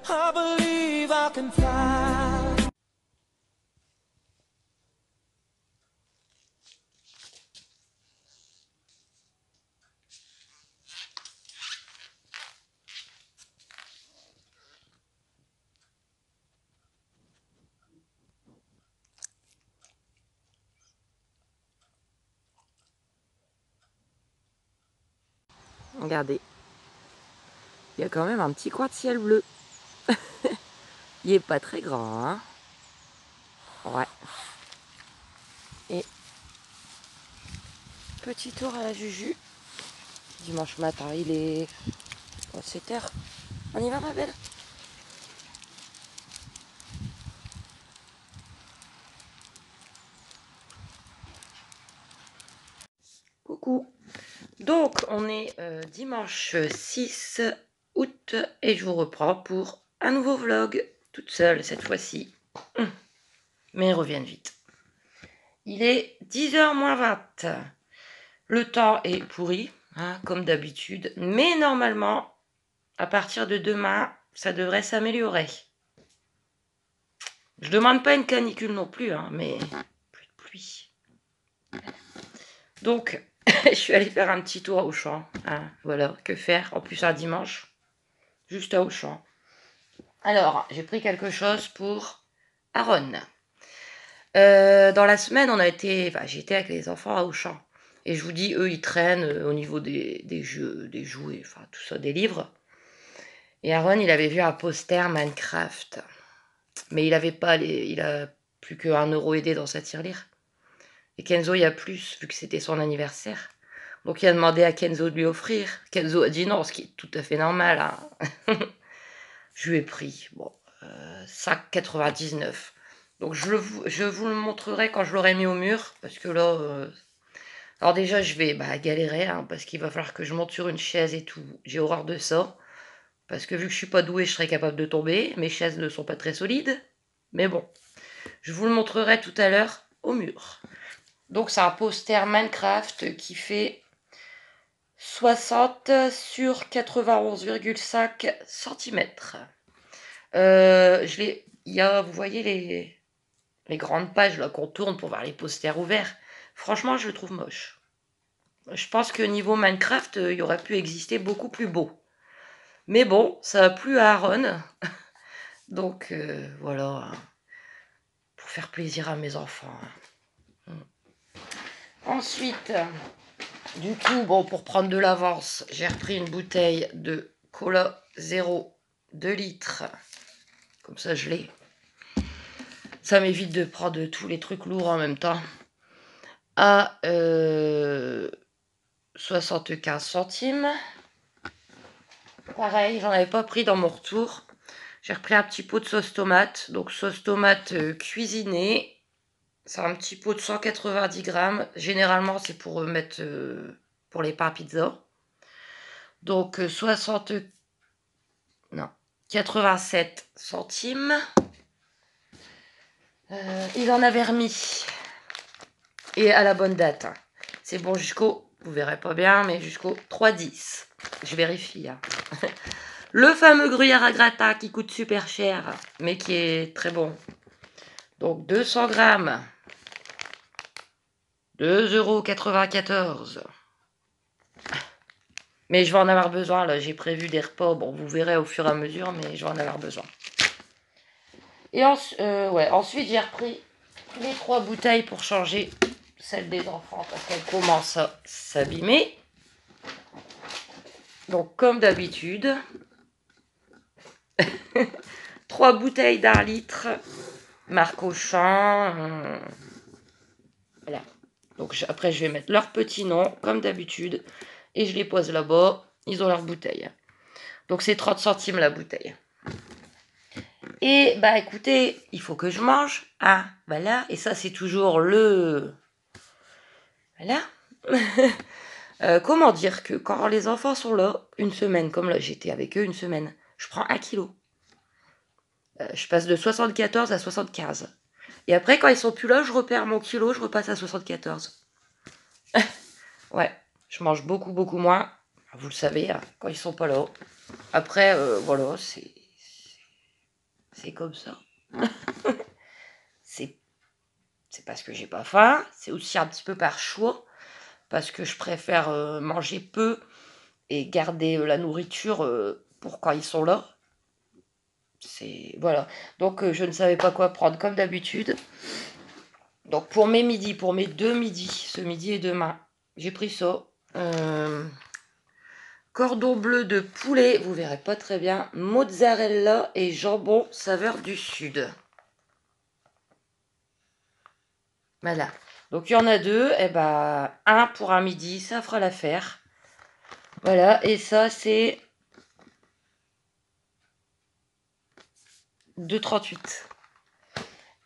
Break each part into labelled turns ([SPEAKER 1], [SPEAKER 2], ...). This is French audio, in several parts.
[SPEAKER 1] I believe I can fly. Regardez, il y a quand même un petit coin de ciel bleu. Il est pas très grand, hein. Ouais. Et petit tour à la Juju. Dimanche matin, il est 7h. On y va, ma belle? Coucou. Donc, on est dimanche 6 août et je vous reprends pour un nouveau vlog. Toute seule cette fois-ci. Mais ils reviennent vite. Il est 10h moins 20. Le temps est pourri, hein, comme d'habitude. Mais normalement, à partir de demain, ça devrait s'améliorer. Je demande pas une canicule non plus, hein, mais plus de pluie. Donc, je suis allée faire un petit tour à Auchan. Hein, voilà, que faire en plus un dimanche. Juste à Auchan. Alors, j'ai pris quelque chose pour Aaron. Dans la semaine, j'étais avec les enfants à Auchan. Et je vous dis, eux, ils traînent au niveau des jeux, des jouets, enfin tout ça, des livres. Et Aaron, il avait vu un poster Minecraft. Mais il avait pas il a plus que 1 € aidé dans sa tirelire. Et Kenzo, il y a plus, vu que c'était son anniversaire. Donc il a demandé à Kenzo de lui offrir. Kenzo a dit non, ce qui est tout à fait normal. Hein. Je lui ai pris, bon, 5,99. Donc je vous le montrerai quand je l'aurai mis au mur. Parce que là, alors déjà je vais galérer. Hein, parce qu'il va falloir que je monte sur une chaise et tout. J'ai horreur de ça. Parce que vu que je suis pas douée, je serais capable de tomber. Mes chaises ne sont pas très solides. Mais bon, je vous le montrerai tout à l'heure au mur. Donc c'est un poster Minecraft qui fait 60 sur 91,5 cm. Vous voyez les grandes pages là qu'on tourne pour voir les posters ouverts. Franchement, je le trouve moche. Je pense que niveau Minecraft, il aurait pu exister beaucoup plus beau. Mais bon, ça a plu à Aaron. Donc voilà, pour faire plaisir à mes enfants. Ensuite, du coup, bon, pour prendre de l'avance, j'ai repris une bouteille de cola 0 2 litres. Comme ça, je l'ai. Ça m'évite de prendre tous les trucs lourds en même temps. À 75 centimes. Pareil, j'en avais pas pris dans mon retour. J'ai repris un petit pot de sauce tomate. Donc, sauce tomate cuisinée. C'est un petit pot de 190 grammes. Généralement, c'est pour mettre pour les pains à pizza. Donc 87 centimes. Il en avait remis. Et à la bonne date. Hein. C'est bon jusqu'au, vous verrez pas bien, mais jusqu'au 3,10. Je vérifie. Hein. Le fameux gruyère à gratin qui coûte super cher, mais qui est très bon. Donc 200 grammes. 2,94 €. Mais je vais en avoir besoin, là, j'ai prévu des repas. Bon, vous verrez au fur et à mesure, mais je vais en avoir besoin. Et ensuite, j'ai repris les 3 bouteilles pour changer celle des enfants, parce qu'elle commence à s'abîmer. Donc, comme d'habitude, 3 bouteilles d'1 litre, marque Auchan. Voilà. Donc, après, je vais mettre leur petit nom, comme d'habitude, et je les pose là-bas. Ils ont leur bouteille. Donc, c'est 30 centimes la bouteille. Et écoutez, il faut que je mange. Ah, voilà. Et ça, c'est toujours le... Voilà. Comment dire que quand les enfants sont là, une semaine, comme là, j'étais avec eux une semaine, je prends 1 kilo. Je passe de 74 à 75. Et après, quand ils sont plus là, je repère mon kilo, je repasse à 74. Ouais, je mange beaucoup, beaucoup moins. Vous le savez, hein, quand ils sont pas là. Après, voilà, c'est c'est comme ça. C'est parce que j'ai pas faim, c'est aussi un petit peu par choix, parce que je préfère manger peu et garder la nourriture pour quand ils sont là. C'est voilà. Donc je ne savais pas quoi prendre comme d'habitude. Donc pour mes midis, pour mes 2 midis, ce midi et demain, j'ai pris ça. Cordon bleu de poulet, vous verrez pas très bien, mozzarella et jambon saveur du sud. Voilà. Donc il y en a deux, et ben un pour un midi, ça fera l'affaire. Voilà, et ça c'est 2,38.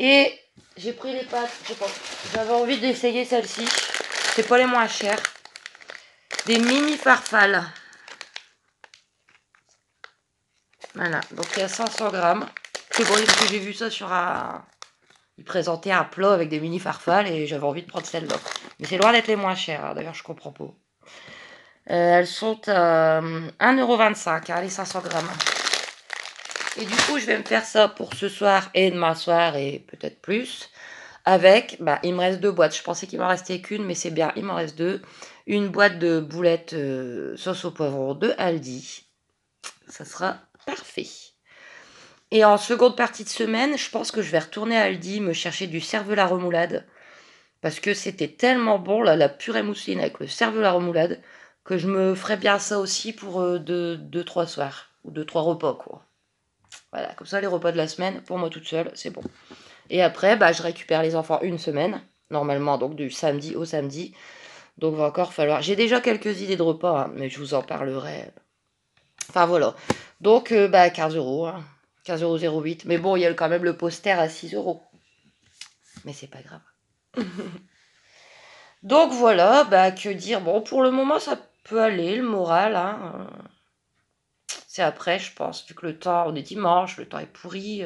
[SPEAKER 1] Et j'ai pris les pâtes, je pense. J'avais envie d'essayer celle-ci. C'est pas les moins chères. Des mini farfales. Voilà, donc il y a 500 grammes. C'est bon, parce que j'ai vu ça sur un... Il présentait un plat avec des mini farfales et j'avais envie de prendre celle-là. Mais c'est loin d'être les moins chères, hein. D'ailleurs je comprends pas. Elles sont à 1,25 €, hein, les 500 grammes. Et du coup je vais me faire ça pour ce soir et demain soir et peut-être plus. Avec, bah, il me reste 2 boîtes. Je pensais qu'il m'en restait qu'une, mais c'est bien, il m'en reste 2. Une boîte de boulettes sauce au poivron de Aldi. Ça sera parfait. Et en seconde partie de semaine, je pense que je vais retourner à Aldi me chercher du cervelas remoulade. Parce que c'était tellement bon, là, la purée mousseline avec le cervelas remoulade, que je me ferais bien ça aussi pour 2-3 soirs. Ou 2-3 repas, quoi. Voilà, comme ça, les repas de la semaine, pour moi toute seule, c'est bon. Et après, bah, je récupère les enfants une semaine, normalement, donc du samedi au samedi. Donc, va encore falloir... J'ai déjà quelques idées de repas, hein, mais je vous en parlerai. Enfin, voilà. Donc, bah, 15 €, hein. 15,08 €. Mais bon, il y a quand même le poster à 6 €. Mais c'est pas grave. Donc, voilà, bah, que dire. Bon, pour le moment, ça peut aller, le moral, hein. C'est après, je pense, vu que le temps, on est dimanche, le temps est pourri.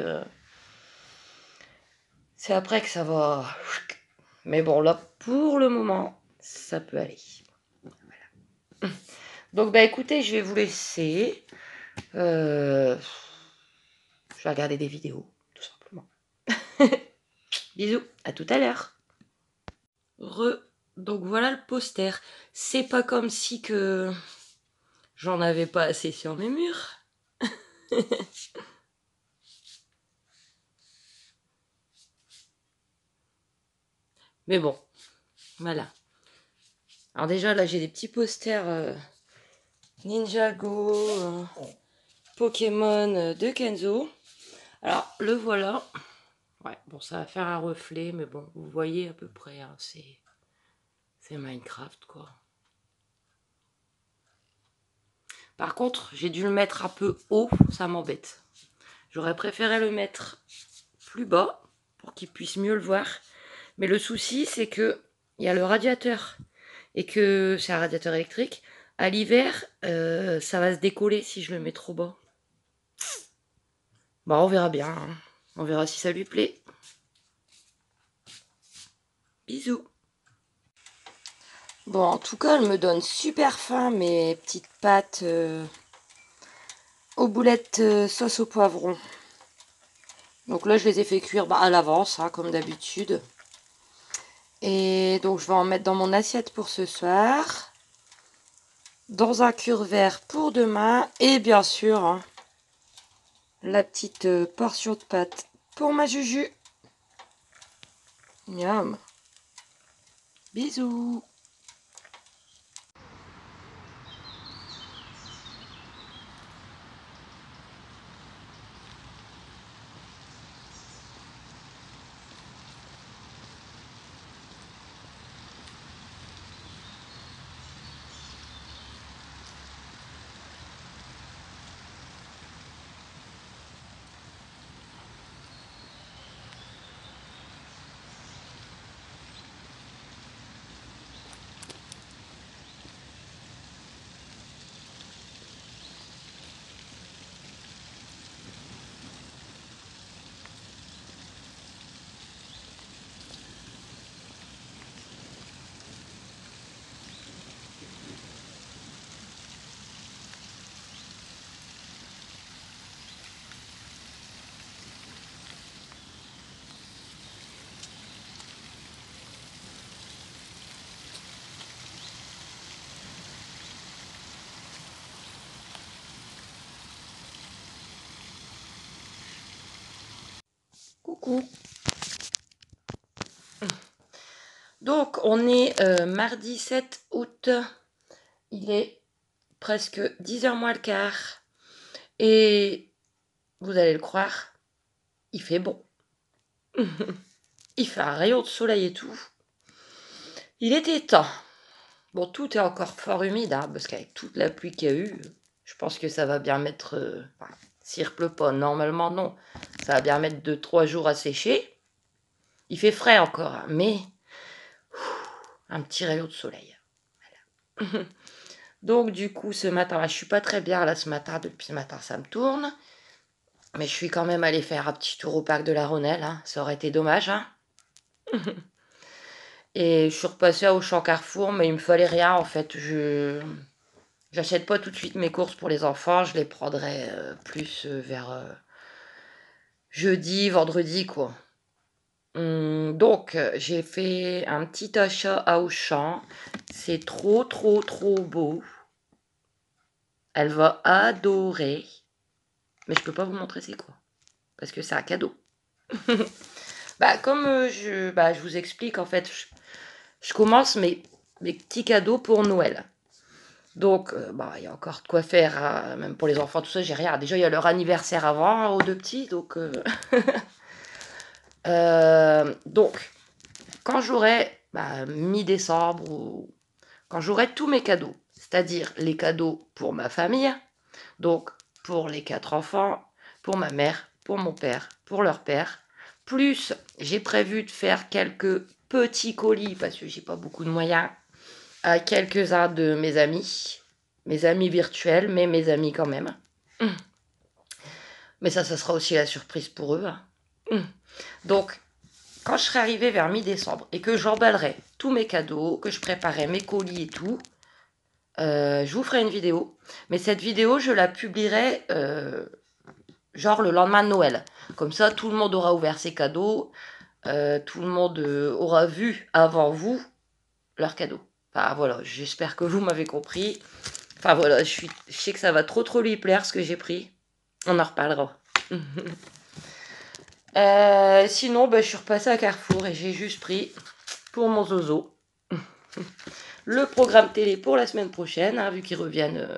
[SPEAKER 1] C'est après que ça va... Mais bon, là, pour le moment, ça peut aller. Voilà. Donc, bah écoutez, je vais vous laisser. Je vais regarder des vidéos, tout simplement. Bisous, à tout à l'heure. Donc voilà le poster. C'est pas comme si que j'en avais pas assez sur mes murs. Mais bon, voilà. Alors déjà là j'ai des petits posters Ninjago, Pokémon de Kenzo. Alors le voilà. Ouais, bon ça va faire un reflet, mais bon, vous voyez à peu près, hein, c'est Minecraft quoi. Par contre, j'ai dû le mettre un peu haut, ça m'embête. J'aurais préféré le mettre plus bas pour qu'il puisse mieux le voir. Mais le souci, c'est que il y a le radiateur et que c'est un radiateur électrique. À l'hiver, ça va se décoller si je le mets trop bas. Bon, on verra bien, hein. On verra si ça lui plaît. Bisous. Bon, en tout cas, elle me donne super faim, mes petites pâtes aux boulettes sauce au poivron. Donc là, je les ai fait cuire à l'avance, hein, comme d'habitude. Et donc, je vais en mettre dans mon assiette pour ce soir. Dans un cure-vert pour demain. Et bien sûr, hein, la petite portion de pâtes pour ma Juju. Miam. Bisous. Coucou. Donc, on est mardi 7 août. Il est presque 10h moins le quart. Et vous allez le croire, il fait bon. Il fait un rayon de soleil et tout. Il était temps. Bon, tout est encore fort humide, hein, parce qu'avec toute la pluie qu'il y a eu, je pense que ça va bien mettre... s'il ne pleut pas, normalement non. Ça va bien mettre 2-3 jours à sécher. Il fait frais encore, hein, mais... un petit rayon de soleil. Voilà. Donc du coup, ce matin, je suis pas très bien là ce matin. Depuis ce matin, ça me tourne. Mais je suis quand même allée faire un petit tour au parc de la Rhônelle. Hein. Ça aurait été dommage. Hein. Et je suis repassée à Auchan Carrefour, mais il me fallait rien en fait. J'achète pas tout de suite mes courses pour les enfants. Je les prendrai plus vers jeudi, vendredi quoi. Donc, j'ai fait un petit achat à Auchan. C'est trop, trop, trop beau. Elle va adorer. Mais je peux pas vous montrer c'est quoi. Parce que c'est un cadeau. Comme je vous explique, en fait, je commence mes petits cadeaux pour Noël. Donc, il y a encore de quoi faire, hein, même pour les enfants, tout ça, j'ai rien. Déjà, il y a leur anniversaire avant, aux deux petits, donc... donc, quand j'aurai mi-décembre, ou quand j'aurai tous mes cadeaux, c'est-à-dire les cadeaux pour ma famille, donc pour les 4 enfants, pour ma mère, pour mon père, pour leur père, plus j'ai prévu de faire quelques petits colis, parce que j'ai pas beaucoup de moyens, à quelques-uns de mes amis virtuels, mais mes amis quand même. Mais ça sera aussi la surprise pour eux. Hein. Donc, quand je serai arrivée vers mi-décembre et que j'emballerai tous mes cadeaux, que je préparerai mes colis et tout, je vous ferai une vidéo. Mais cette vidéo, je la publierai genre le lendemain de Noël. Comme ça, tout le monde aura ouvert ses cadeaux. Tout le monde aura vu avant vous leurs cadeaux. Enfin voilà, j'espère que vous m'avez compris. Enfin voilà, je sais que ça va trop lui plaire ce que j'ai pris. On en reparlera. Sinon, je suis repassée à Carrefour et j'ai juste pris pour mon zozo le programme télé pour la semaine prochaine, hein, vu qu'ils reviennent,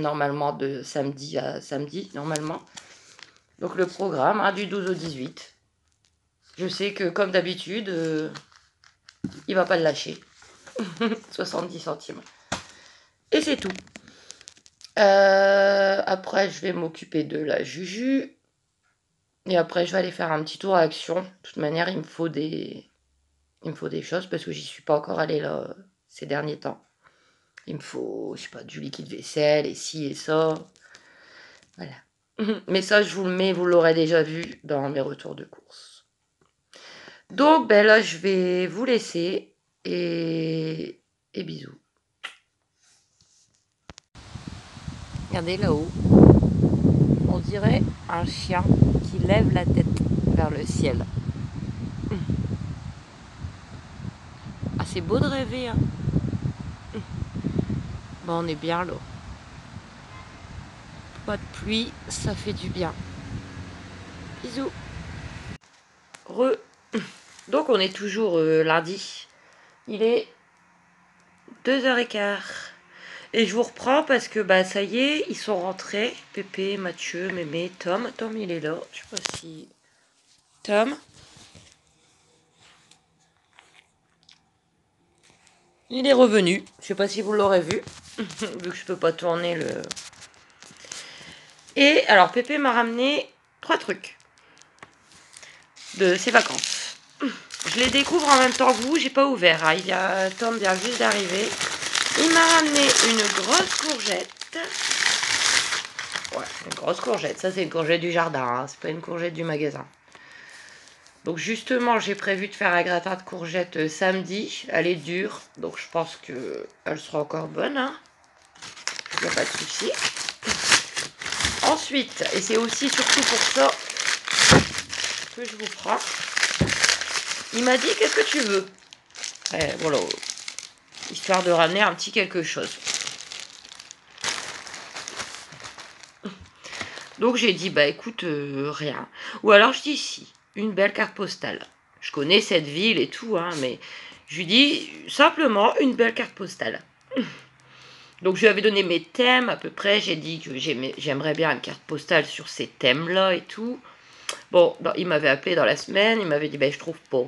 [SPEAKER 1] normalement de samedi à samedi, normalement. Donc le programme, hein, du 12 au 18. Je sais que comme d'habitude, il va pas le lâcher. 70 centimes. Et c'est tout. Après, je vais m'occuper de la Juju. Et après, je vais aller faire un petit tour à Action. De toute manière, il me faut des choses parce que j'y suis pas encore allée là ces derniers temps. Il me faut, je sais pas, du liquide vaisselle et ci et ça. Voilà. Mais ça, je vous le mets, vous l'aurez déjà vu dans mes retours de course. Donc, là, je vais vous laisser et bisous. Regardez là-haut. On dirait un chien qui lève la tête vers le ciel. Ah, c'est beau de rêver, hein. On est bien là. Pas de pluie, ça fait du bien. Bisous. Donc on est toujours lundi. Il est 2h15. Et je vous reprends parce que ça y est, ils sont rentrés. Pépé, Mathieu, Mémé, Tom. Tom il est là. Je sais pas si... Tom. Il est revenu. Je sais pas si vous l'aurez vu. Vu que je peux pas tourner le... Et alors Pépé m'a ramené 3 trucs de ses vacances. Je les découvre en même temps que vous, j'ai pas ouvert. Hein. Tom vient juste d'arriver. Il m'a ramené une grosse courgette. Ouais, une grosse courgette. Ça, c'est une courgette du jardin. Hein. C'est pas une courgette du magasin. Donc justement, j'ai prévu de faire un gratin de courgettes samedi. Elle est dure, donc je pense qu'elle sera encore bonne. Hein. Il n'y a pas de souci. Ensuite, et c'est aussi surtout pour ça que je vous prends, il m'a dit qu'est-ce que tu veux. Voilà, histoire de ramener un petit quelque chose. Donc j'ai dit, bah écoute, rien. Ou alors je dis si, une belle carte postale. Je connais cette ville et tout, hein, mais je lui dis simplement une belle carte postale. Donc je lui avais donné mes thèmes à peu près, j'ai dit que j'aimerais bien une carte postale sur ces thèmes-là et tout. Bon, il m'avait appelé dans la semaine, il m'avait dit, bah je trouve pas.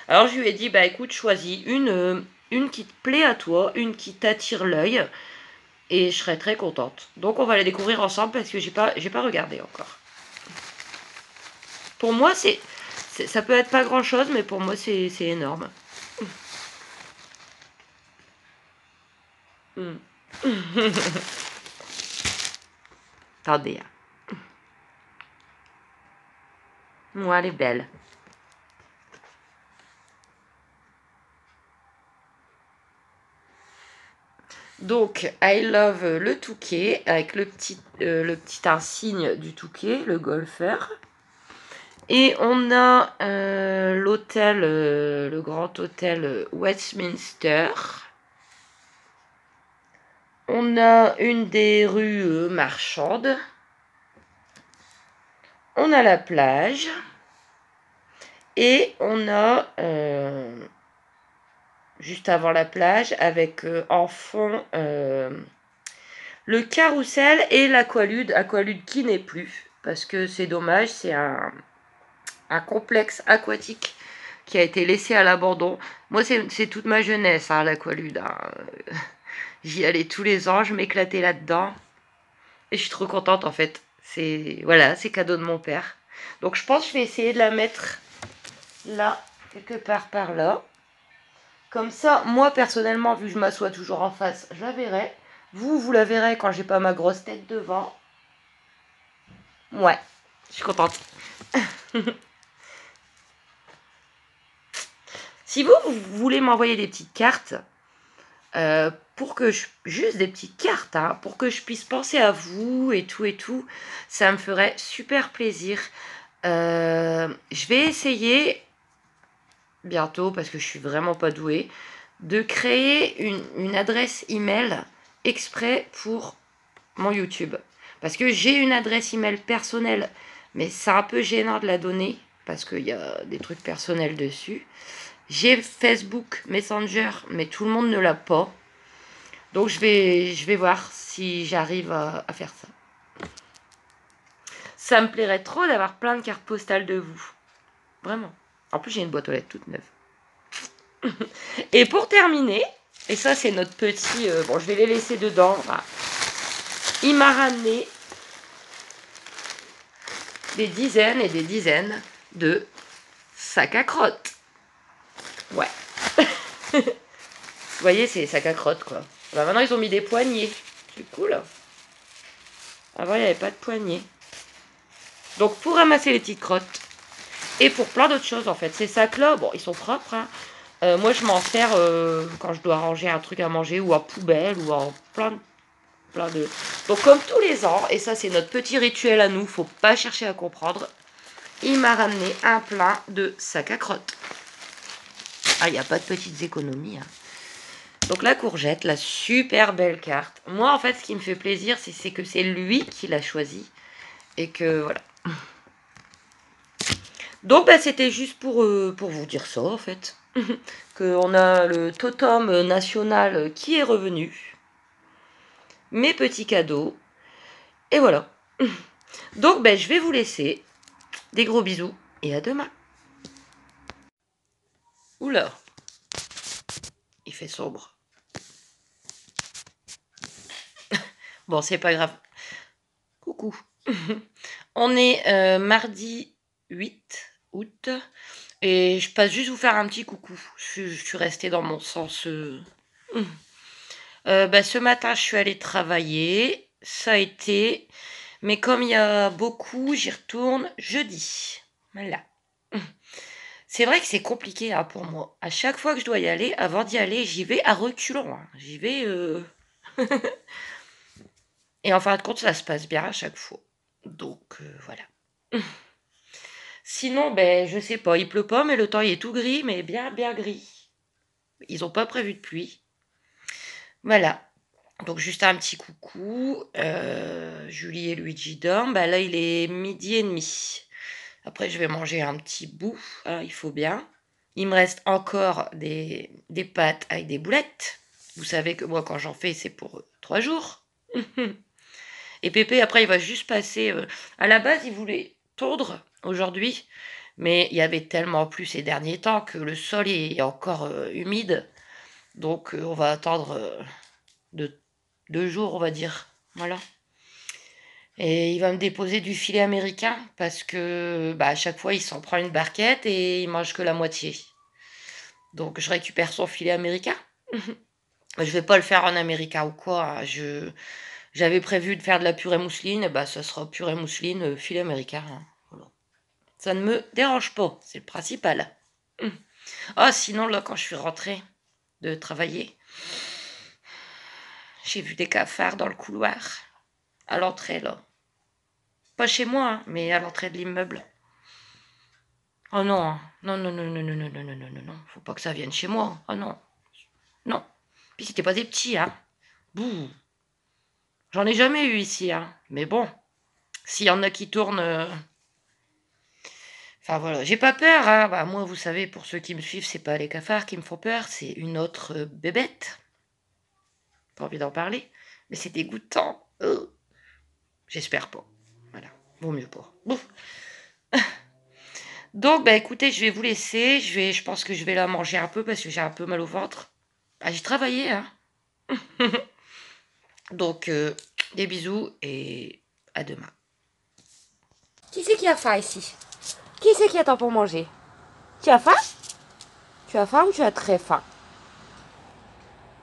[SPEAKER 1] Alors je lui ai dit, bah écoute, choisis une qui te plaît à toi, une qui t'attire l'œil, et je serais très contente. Donc on va la découvrir ensemble parce que j'ai pas regardé encore. Pour moi, ça peut être pas grand chose, mais pour moi, c'est énorme. Mm. Attendez. Moi, elle est belle. Donc, I love le Touquet avec le petit insigne du Touquet, le golfeur. Et on a l'hôtel, le grand hôtel Westminster. On a une des rues marchandes. On a la plage. Et on a, juste avant la plage, avec en fond le carrousel et l'aqualude. Aqualude qui n'est plus, parce que c'est dommage, c'est un complexe aquatique qui a été laissé à l'abandon. Moi, c'est toute ma jeunesse, hein, l'aqualude. Hein. J'y allais tous les ans, je m'éclatais là-dedans. Et je suis trop contente, en fait. Voilà, c'est cadeau de mon père. Donc, je pense que je vais essayer de la mettre là, quelque part par là. Comme ça, moi, personnellement, vu que je m'assois toujours en face, je la verrai. Vous la verrez quand j'ai pas ma grosse tête devant. Ouais, je suis contente. Si vous voulez m'envoyer des petites cartes, juste des petites cartes, hein, pour que je puisse penser à vous et tout, ça me ferait super plaisir. Je vais essayer bientôt, parce que je suis vraiment pas douée, de créer une adresse email exprès pour mon YouTube. Parce que j'ai une adresse email personnelle, mais c'est un peu gênant de la donner, parce qu'il y a des trucs personnels dessus. J'ai Facebook Messenger, mais tout le monde ne l'a pas. Donc je vais voir si j'arrive à faire ça. Ça me plairait trop d'avoir plein de cartes postales de vous. Vraiment. En plus, j'ai une boîte aux lettres toute neuve. Et pour terminer, et ça c'est notre petit... bon, je vais les laisser dedans. Voilà. Il m'a ramené des dizaines et des dizaines de sacs à crottes. Ouais. Vous voyez, c'est sacs à crottes, quoi. Bah, maintenant, ils ont mis des poignées. C'est cool. Avant, il n'y avait pas de poignées. Donc, pour ramasser les petites crottes, et pour plein d'autres choses, en fait. Ces sacs-là, bon, ils sont propres, hein. Moi, je m'en sers quand je dois ranger un truc à manger, ou en poubelle, ou en plein de... Donc, comme tous les ans, et ça, c'est notre petit rituel à nous, faut pas chercher à comprendre, il m'a ramené un plein de sacs à crottes. Ah, il n'y a pas de petites économies, hein. Donc la courgette, la super belle carte. Moi, en fait, ce qui me fait plaisir, c'est que c'est lui qui l'a choisi. Et que, voilà. Donc, bah, c'était juste pour vous dire ça, en fait. Qu'on a le totem national qui est revenu. Mes petits cadeaux. Et voilà. Donc, bah, je vais vous laisser. Des gros bisous. Et à demain. Oula. Il fait sombre. Bon, c'est pas grave. Coucou. On est mardi 8 août. Et je passe juste vous faire un petit coucou. Je suis restée dans mon sens. Bah, ce matin, je suis allée travailler. Ça a été. Mais comme il y a beaucoup, j'y retourne jeudi. Voilà. C'est vrai que c'est compliqué, hein, pour moi. À chaque fois que je dois y aller, avant d'y aller, j'y vais à reculons, hein. J'y vais. Et en fin de compte, ça se passe bien à chaque fois. Donc, voilà. Sinon, ben, je sais pas, il pleut pas, mais le temps il est tout gris, mais bien, bien gris. Ils ont pas prévu de pluie. Voilà. Donc juste un petit coucou. Julie et Luigi dorment. Bah, là, il est 12h30. Après, je vais manger un petit bout, hein, il faut bien. Il me reste encore des pâtes avec des boulettes. Vous savez que moi, quand j'en fais, c'est pour 3 jours. Et Pépé, après, il va juste passer. À la base, il voulait tondre aujourd'hui, mais il y avait tellement plu ces derniers temps que le sol est encore humide. Donc, on va attendre de 2 jours, on va dire. Voilà. Et il va me déposer du filet américain parce que bah, à chaque fois, il s'en prend une barquette et il mange que la moitié. Donc, je récupère son filet américain. Je vais pas le faire en américain ou quoi, hein. J'avais prévu de faire de la purée mousseline, bah ça sera purée mousseline, filet américain, hein. Voilà. Ça ne me dérange pas, c'est le principal. Ah, sinon, là, quand je suis rentrée de travailler, j'ai vu des cafards dans le couloir, à l'entrée, là. Pas chez moi, hein, mais à l'entrée de l'immeuble. Oh non, hein. Non, non, non, non, non, non, non, non, non, non, non, faut pas que ça vienne chez moi. Oh non, non. Puis c'était pas des petits, hein. Bouh. J'en ai jamais eu ici, hein. Mais bon, s'il y en a qui tournent. Enfin voilà, j'ai pas peur, hein. Bah, moi, vous savez, pour ceux qui me suivent, c'est pas les cafards qui me font peur, c'est une autre bébête. Pas envie d'en parler, mais c'est dégoûtant. J'espère pas. Voilà, vaut mieux pas. Bon. Donc, bah écoutez, je vais vous laisser. Je pense que je vais la manger un peu parce que j'ai un peu mal au ventre. Ah, j'ai travaillé, hein. Donc, des bisous et à demain. Qui c'est qui a faim ici? Qui c'est qui attend pour manger? Tu as faim? Tu as faim ou tu as très faim?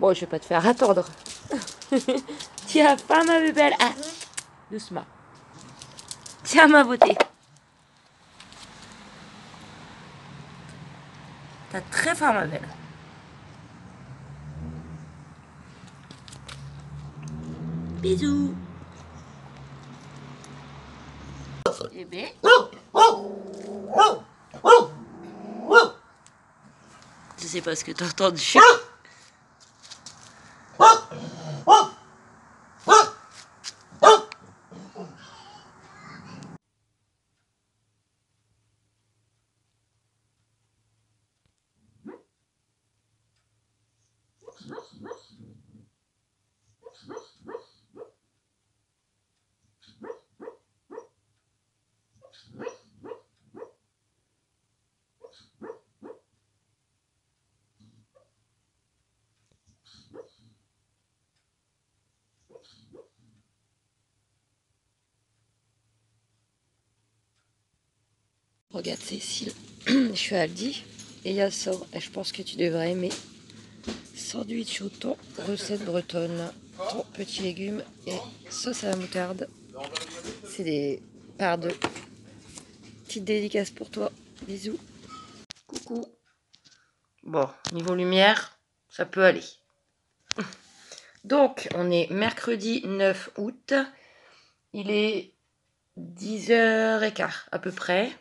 [SPEAKER 1] Bon, je vais pas te faire attendre. Tu as faim, ma bébelle? Ah, doucement. Tiens, ma beauté. T'as très faim, ma belle. Bisous. Bébé. Je sais pas ce que t'as entendu. Regarde Cécile, je suis à Aldi et il y a ça. Et je pense que tu devrais aimer. Sandwich au thon, recette bretonne. Thon, petits légumes et sauce à la moutarde. C'est des parts de petite dédicace pour toi. Bisous. Coucou. Bon, niveau lumière, ça peut aller. Donc, on est mercredi 9 août. Il est 10h15 à peu près.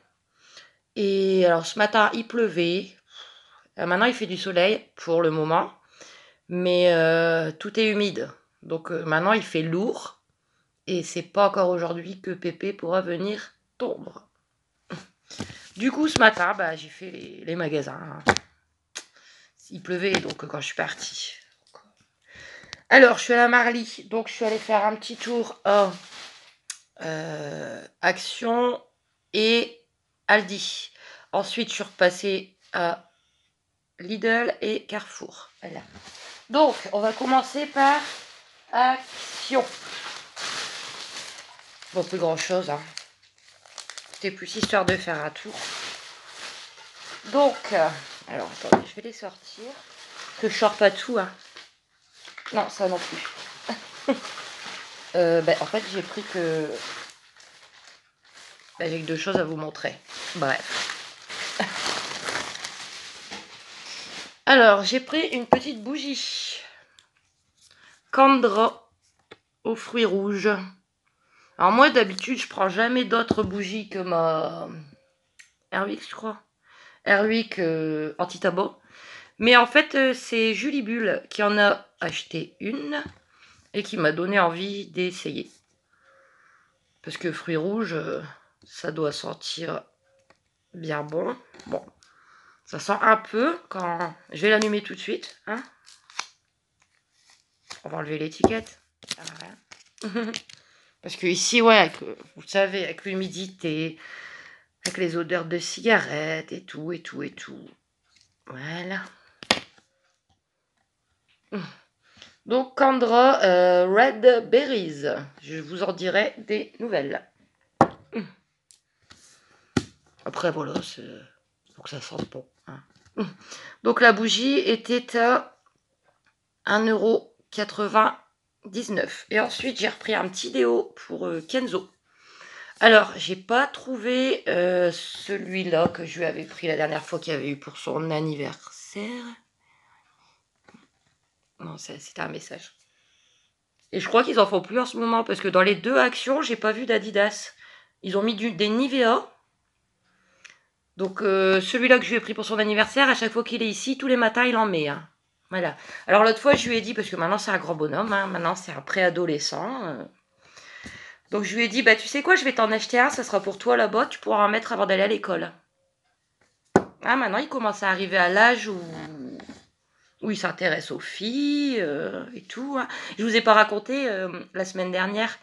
[SPEAKER 1] Et alors, ce matin, il pleuvait. Maintenant, il fait du soleil pour le moment. Mais tout est humide. Donc, maintenant, il fait lourd. Et c'est pas encore aujourd'hui que Pépé pourra venir tondre. Du coup, ce matin, bah, j'ai fait les magasins. Il pleuvait, donc quand je suis partie. Alors, je suis à la Marly. Donc, je suis allée faire un petit tour à Action et Aldi. Ensuite, je suis repassée à Lidl et Carrefour. Voilà. Donc, on va commencer par Action. Bon, plus grand chose, hein. C'était plus histoire de faire un tour. Donc, alors attendez, je vais les sortir. Que je sors pas tout, hein. Non, ça non plus. En fait, j'ai pris que. J'ai que 2 choses à vous montrer. Bref. Alors, j'ai pris une petite bougie. Candra aux fruits rouges. Alors moi, d'habitude, je prends jamais d'autres bougies que ma Airwick, je crois. Airwick anti-tabac. Mais en fait, c'est Julie Bulle qui en a acheté une. et qui m'a donné envie d'essayer. Parce que fruits rouges, ça doit sentir bien bon. Bon, ça sent un peu quand... Je vais l'allumer tout de suite. Hein, on va enlever l'étiquette. Parce que ici, ouais, avec, vous savez, avec l'humidité, avec les odeurs de cigarettes et tout, et tout, et tout. Voilà. Donc, Candra Red Berries. Je vous en dirai des nouvelles. Après, voilà, faut que ça sente bon. Hein. Donc, la bougie était à 1,99 €. Et ensuite, j'ai repris un petit déo pour Kenzo. Alors, j'ai pas trouvé celui-là que je lui avais pris la dernière fois qu'il y avait eu pour son anniversaire. Non, c'était un message. Et je crois qu'ils en font plus en ce moment, parce que dans les deux actions, j'ai pas vu d'Adidas. Ils ont mis des Nivea. Donc, celui-là que je lui ai pris pour son anniversaire, à chaque fois qu'il est ici, tous les matins, il en met. Hein. Voilà. Alors, l'autre fois, je lui ai dit, parce que maintenant, c'est un grand bonhomme, hein, maintenant, c'est un préadolescent. Donc, je lui ai dit, bah, tu sais quoi, je vais t'en acheter un, ça sera pour toi là-bas, tu pourras en mettre avant d'aller à l'école. Ah, maintenant, il commence à arriver à l'âge où il s'intéresse aux filles et tout. Hein. Je vous ai pas raconté, la semaine dernière,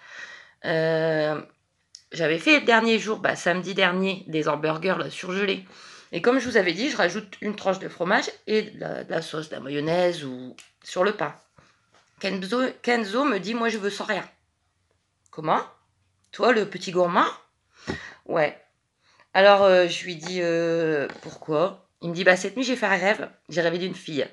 [SPEAKER 1] j'avais fait le dernier jour, samedi dernier, des hamburgers là, surgelés. Et comme je vous avais dit, je rajoute une tranche de fromage et de la sauce, de la mayonnaise ou sur le pain. Kenzo me dit, moi je veux sans rien. Comment? Toi, le petit gourmand? Ouais. Alors, je lui dis, pourquoi? Il me dit, cette nuit, j'ai fait un rêve. J'ai rêvé d'une fille.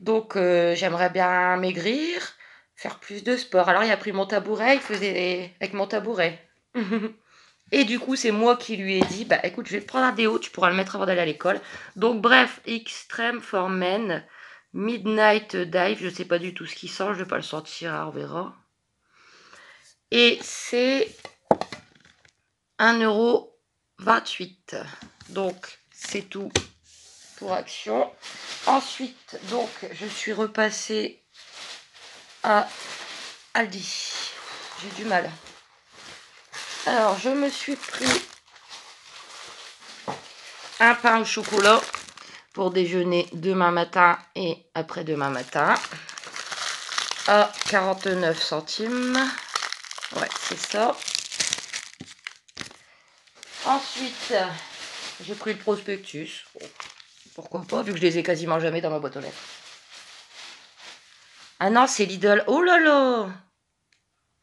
[SPEAKER 1] Donc, j'aimerais bien maigrir, faire plus de sport. Alors, il a pris mon tabouret, il faisait avec mon tabouret. Et du coup, c'est moi qui lui ai dit, écoute, je vais te prendre un déo, tu pourras le mettre avant d'aller à l'école. Donc, bref, Extreme for Men, Midnight Dive, je sais pas du tout ce qui sent, je vais pas le sentir, on verra. Et c'est 1,28 €. Donc, c'est tout pour Action. Ensuite, donc, je suis repassée à Aldi. J'ai du mal. Alors, je me suis pris un pain au chocolat pour déjeuner demain matin et après-demain matin à 49 centimes. Ouais, c'est ça. Ensuite, j'ai pris le prospectus. Bon, pourquoi pas, vu que je les ai quasiment jamais dans ma boîte aux lettres. Ah non, c'est Lidl. Oh là là!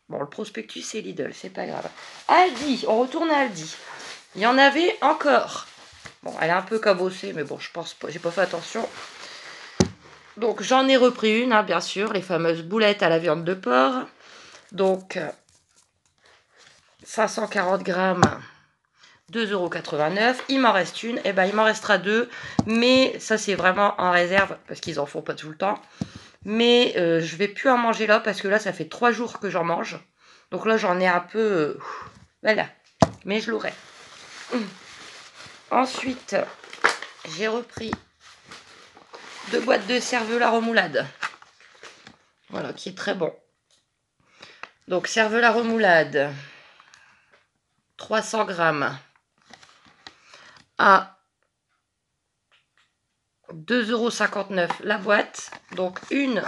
[SPEAKER 1] Bon, le prospectus, c'est Lidl, c'est pas grave. Aldi, on retourne à Aldi. Il y en avait encore. Bon, elle est un peu cabossée, mais bon, je pense pas, j'ai pas fait attention. Donc, j'en ai repris une, hein, bien sûr, les fameuses boulettes à la viande de porc. Donc, 540 grammes, 2,89 €. Il m'en reste une, et il m'en restera deux. Mais ça, c'est vraiment en réserve, parce qu'ils en font pas tout le temps. Mais je vais plus en manger là, parce que là, ça fait 3 jours que j'en mange. Donc là, j'en ai un peu... voilà. Mais je l'aurai. Ensuite, j'ai repris 2 boîtes de cervelas remoulade. Voilà, qui est très bon. Donc, cervelas remoulade, 300 grammes à 2,59 € la boîte. Donc, une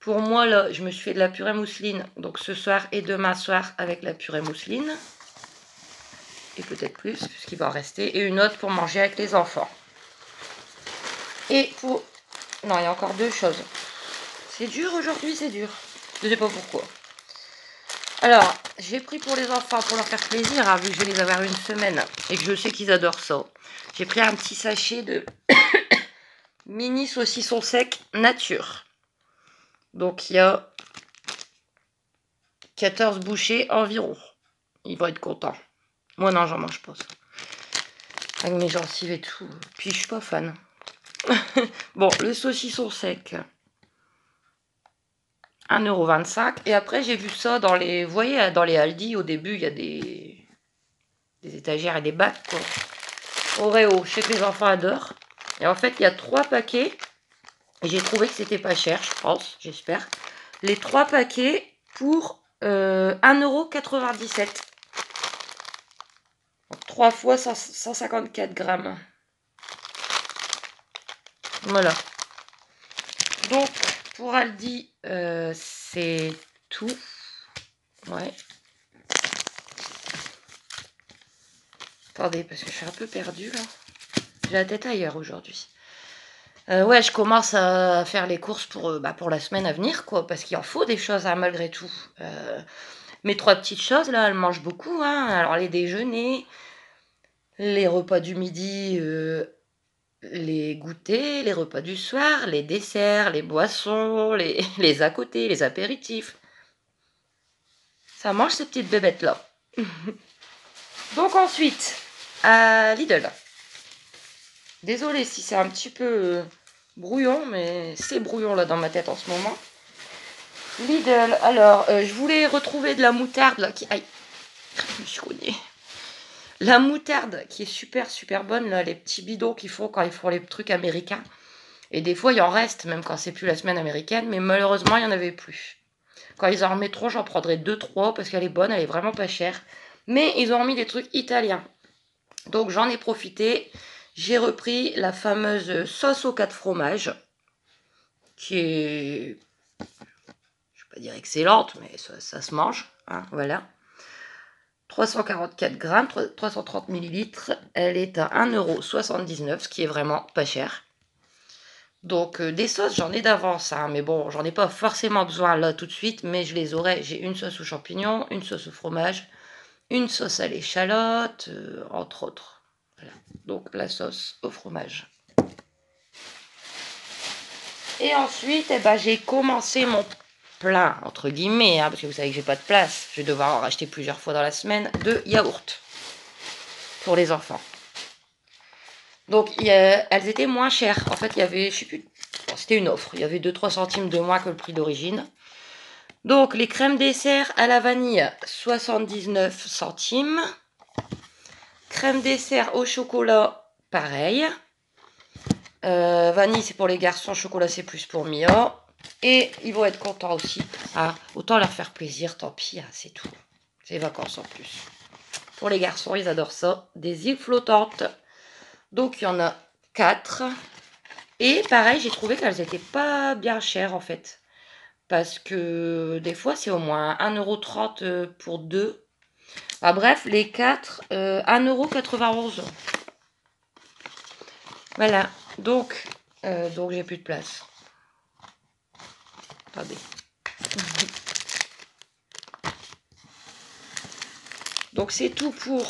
[SPEAKER 1] pour moi, là, je me suis fait de la purée mousseline. Donc, ce soir et demain soir avec la purée mousseline. Et peut-être plus, puisqu'il va en rester. Et une autre pour manger avec les enfants. Et pour... Non, il y a encore 2 choses. C'est dur aujourd'hui, c'est dur. Je ne sais pas pourquoi. Alors, j'ai pris pour les enfants, pour leur faire plaisir, hein, vu que je vais les avoir une semaine. Et que je sais qu'ils adorent ça. J'ai pris un petit sachet de mini saucisson sec nature. Donc, il y a 14 bouchées environ. Ils vont être contents. Moi, non, j'en mange pas ça. Avec mes gencives et tout. Puis, je suis pas fan. Bon, le saucisson sec, 1,25 €. Et après, j'ai vu ça dans les... Vous voyez, dans les Aldi, au début, il y a des étagères et des bacs, quoi. Oreo, je sais que les enfants adorent. Et en fait, il y a 3 paquets. Et j'ai trouvé que c'était pas cher, je pense, j'espère. Les 3 paquets pour 1,97 €. 3 fois 154 grammes. Voilà. Donc, pour Aldi, c'est tout. Ouais. Attendez, parce que je suis un peu perdue, là. J'ai la tête ailleurs aujourd'hui. Ouais, je commence à faire les courses pour la semaine à venir, quoi, parce qu'il en faut des choses, hein, malgré tout. Mes 3 petites choses, là, elles mangent beaucoup, hein. Alors, les déjeuners, les repas du midi, les goûters, les repas du soir, les desserts, les boissons, les à côté, les apéritifs. Ça mange ces petites bébêtes-là. Donc ensuite, à Lidl. Désolée si c'est un petit peu brouillon, mais c'est brouillon là dans ma tête en ce moment. Lidl, alors, je voulais retrouver de la moutarde là qui... Aïe, je me suis cognée. La moutarde qui est super super bonne, là, les petits bidons qu'ils font quand ils font les trucs américains. Et des fois, il en reste, même quand c'est plus la semaine américaine, mais malheureusement, il n'y en avait plus. Quand ils en remettront, j'en prendrai 2-3 parce qu'elle est bonne, elle est vraiment pas chère. Mais ils ont remis des trucs italiens. Donc j'en ai profité. J'ai repris la fameuse sauce aux 4 fromages, qui est, je vais pas dire excellente, mais ça se mange. Hein, voilà. 344 grammes, 330 millilitres. Elle est à 1,79 €, ce qui est vraiment pas cher. Donc des sauces, j'en ai d'avance, hein, mais bon, j'en ai pas forcément besoin là tout de suite, mais je les aurai. J'ai une sauce aux champignons, une sauce au fromage, une sauce à l'échalote, entre autres. Voilà. Donc la sauce au fromage. Et ensuite, eh ben, j'ai commencé mon plein, entre guillemets, hein, parce que vous savez que j'ai pas de place. Je vais devoir en racheter plusieurs fois dans la semaine, de yaourt pour les enfants. Donc elles étaient moins chères. En fait, il y avait, je sais plus, bon, c'était une offre. Il y avait 2-3 centimes de moins que le prix d'origine. Donc les crèmes dessert à la vanille, 79 centimes. Crème dessert au chocolat, pareil. Vanille, c'est pour les garçons, chocolat, c'est plus pour Mia. Et ils vont être contents aussi. Ah, autant leur faire plaisir, tant pis, hein, c'est tout. C'est les vacances en plus. Pour les garçons, ils adorent ça. Des îles flottantes. Donc, il y en a 4. Et pareil, j'ai trouvé qu'elles n'étaient pas bien chères en fait. Parce que des fois, c'est au moins 1,30 € pour 2. Ah, bref, les 4, 1,91 €. Voilà. Donc j'ai plus de place. Attendez. Donc c'est tout pour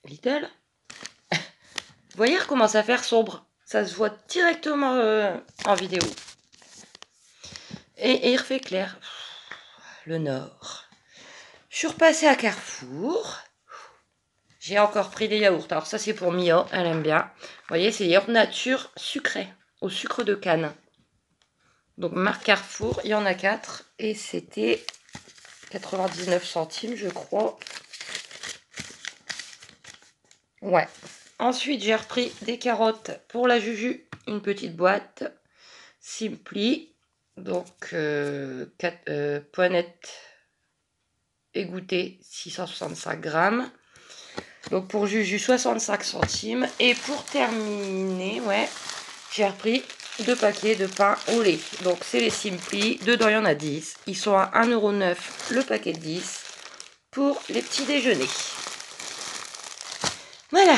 [SPEAKER 1] Lidl. Vous voyez, il commence à faire sombre. Ça se voit directement en vidéo. Et il refait clair. Le Nord. Je suis repassée à Carrefour. J'ai encore pris des yaourts. Alors ça c'est pour Mia, elle aime bien. Vous voyez, c'est yaourt nature sucré, au sucre de canne. Donc marque Carrefour, il y en a 4. Et c'était 99 centimes, je crois. Ouais. Ensuite, j'ai repris des carottes pour la Juju. Une petite boîte. Simply. Donc, poinettes égouttées, 665 grammes. Donc, pour Juju, 65 centimes. Et pour terminer, ouais, j'ai repris 2 paquets de pain au lait. Donc, c'est les Simply. Dedans, il y en a 10. Ils sont à 1,09 € le paquet de 10 pour les petits déjeuners. Voilà.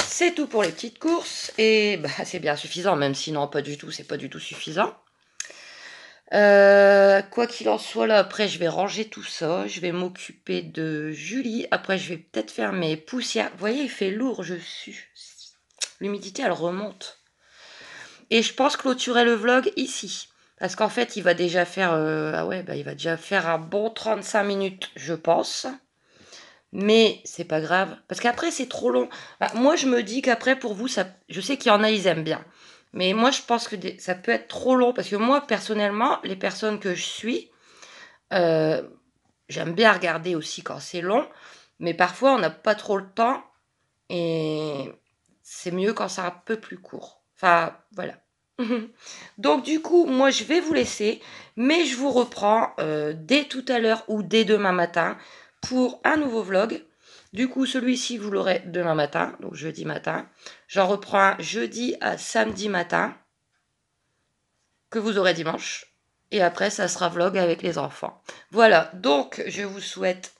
[SPEAKER 1] C'est tout pour les petites courses. Et bah, c'est bien suffisant, même si non, pas du tout, c'est pas du tout suffisant. Quoi qu'il en soit, là, après, je vais ranger tout ça. Je vais m'occuper de Julie. Après, je vais peut-être faire mes poussières. Vous voyez, il fait lourd, je suis. L'humidité, elle remonte. Et je pense clôturer le vlog ici. Parce qu'en fait, il va déjà faire... ah ouais, bah, il va déjà faire un bon 35 minutes, je pense. Mais c'est pas grave. Parce qu'après, c'est trop long. Bah, moi, je me dis qu'après, pour vous, ça, je sais qu'il y en a, ils aiment bien. Mais moi, je pense que ça peut être trop long. Parce que moi, personnellement, les personnes que je suis, euh, j'aime bien regarder aussi quand c'est long. Mais parfois, on n'a pas trop le temps. Et c'est mieux quand c'est un peu plus court. Enfin, voilà. Donc du coup, moi je vais vous laisser, mais je vous reprends dès tout à l'heure ou dès demain matin pour un nouveau vlog. Du coup, celui-ci, vous l'aurez demain matin, donc jeudi matin. J'en reprends un jeudi à samedi matin, que vous aurez dimanche. Et après, ça sera vlog avec les enfants. Voilà, donc je vous souhaite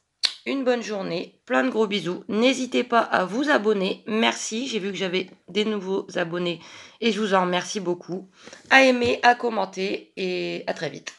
[SPEAKER 1] une bonne journée, plein de gros bisous. N'hésitez pas à vous abonner. Merci, j'ai vu que j'avais des nouveaux abonnés et je vous en remercie beaucoup. À aimer, à commenter et à très vite.